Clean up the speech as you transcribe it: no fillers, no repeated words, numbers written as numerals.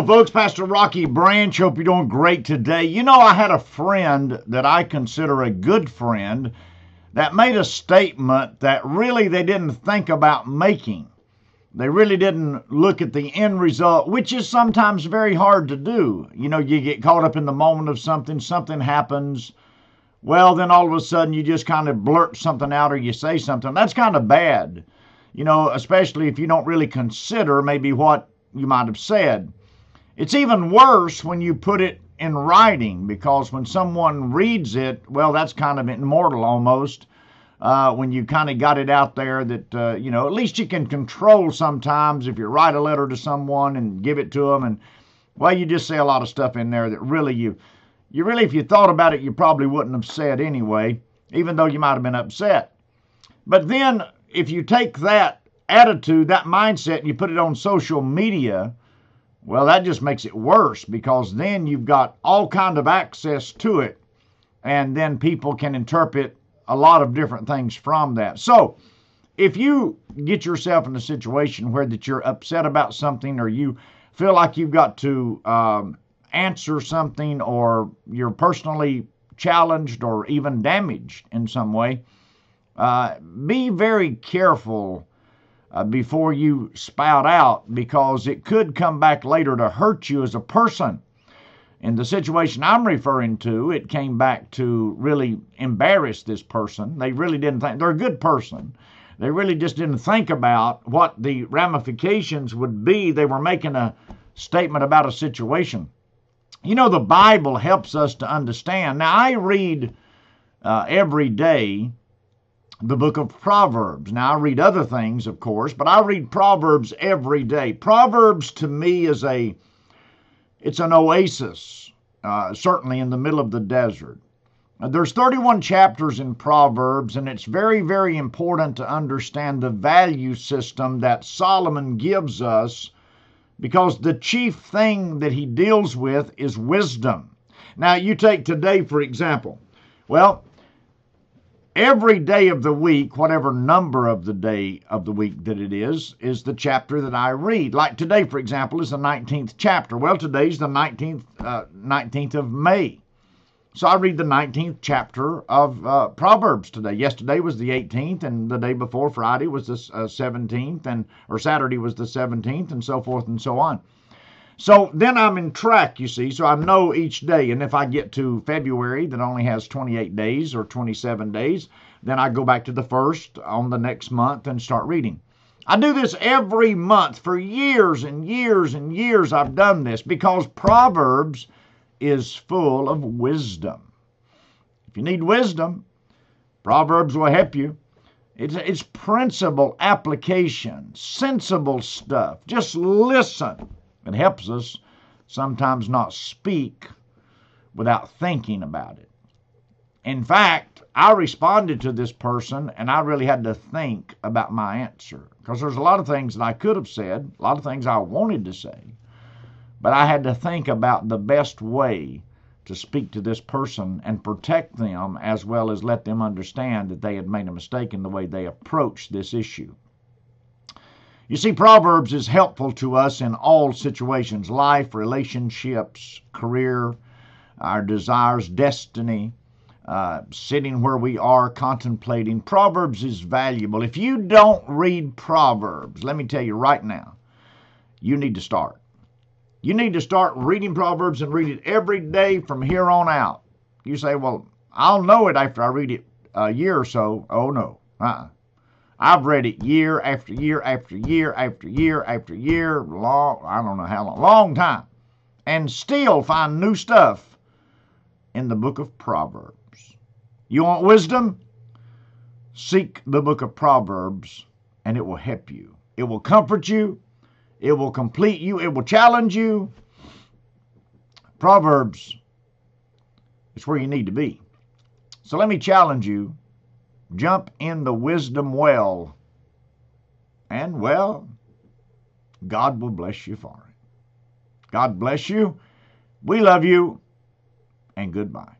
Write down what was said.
Folks, Pastor Rocky Branch. Hope you're doing great today. You know, I had a friend that I consider a good friend that made a statement that really they didn't think about making. They really didn't look at the end result, which is sometimes very hard to do. You know, you get caught up in the moment of something happens. Well, then all of a sudden you just kind of blurt something out or you say something. That's kind of bad, you know, especially if you don't really consider maybe what you might have said. It's even worse when you put it in writing, because when someone reads it, well, that's kind of immortal almost. When you kind of got it out there that, you know, at least you can control sometimes if you write a letter to someone and give it to them. And, well, you just say a lot of stuff in there that really you really, if you thought about it, you probably wouldn't have said anyway, even though you might have been upset. But then if you take that attitude, that mindset, and you put it on social media, well, that just makes it worse, because then you've got all kind of access to it, and then people can interpret a lot of different things from that. So if you get yourself in a situation where that you're upset about something, or you feel like you've got to answer something, or you're personally challenged or even damaged in some way, be very careful before you spout out, because it could come back later to hurt you as a person. In the situation I'm referring to, it came back to really embarrass this person. They really didn't think, they're a good person. They really just didn't think about what the ramifications would be. They were making a statement about a situation. You know, the Bible helps us to understand. Now, I read every day the book of Proverbs. Now, I read other things, of course, but I read Proverbs every day. Proverbs to me is it's an oasis, certainly in the middle of the desert. There's 31 chapters in Proverbs, and it's very, very important to understand the value system that Solomon gives us, because the chief thing that he deals with is wisdom. Now, you take today, for example. Well, every day of the week, whatever number of the day of the week that it is the chapter that I read. Like today, for example, is the 19th chapter. Well, today's the 19th of May. So I read the 19th chapter of Proverbs today. Yesterday was the 18th, and the day before, Friday, was the 17th, or Saturday was the 17th, and so forth and so on. So then I'm in track, you see, so I know each day. And if I get to February that only has 28 days or 27 days, then I go back to the first on the next month and start reading. I do this every month for years and years and years. I've done this because Proverbs is full of wisdom. If you need wisdom, Proverbs will help you. It's principle application, sensible stuff. Just listen. It helps us sometimes not speak without thinking about it. In fact, I responded to this person, and I really had to think about my answer, because there's a lot of things that I could have said, a lot of things I wanted to say, but I had to think about the best way to speak to this person and protect them, as well as let them understand that they had made a mistake in the way they approached this issue. You see, Proverbs is helpful to us in all situations: life, relationships, career, our desires, destiny, sitting where we are, contemplating. Proverbs is valuable. If you don't read Proverbs, let me tell you right now, you need to start. You need to start reading Proverbs and read it every day from here on out. You say, well, I'll know it after I read it a year or so. Oh, no. I've read it year after year after year after year after year, I don't know how long time, and still find new stuff in the book of Proverbs. You want wisdom? Seek the book of Proverbs, and it will help you. It will comfort you. It will complete you. It will challenge you. Proverbs is where you need to be. So let me challenge you. Jump in the wisdom well, and, well, God will bless you for it. God bless you. We love you, and goodbye.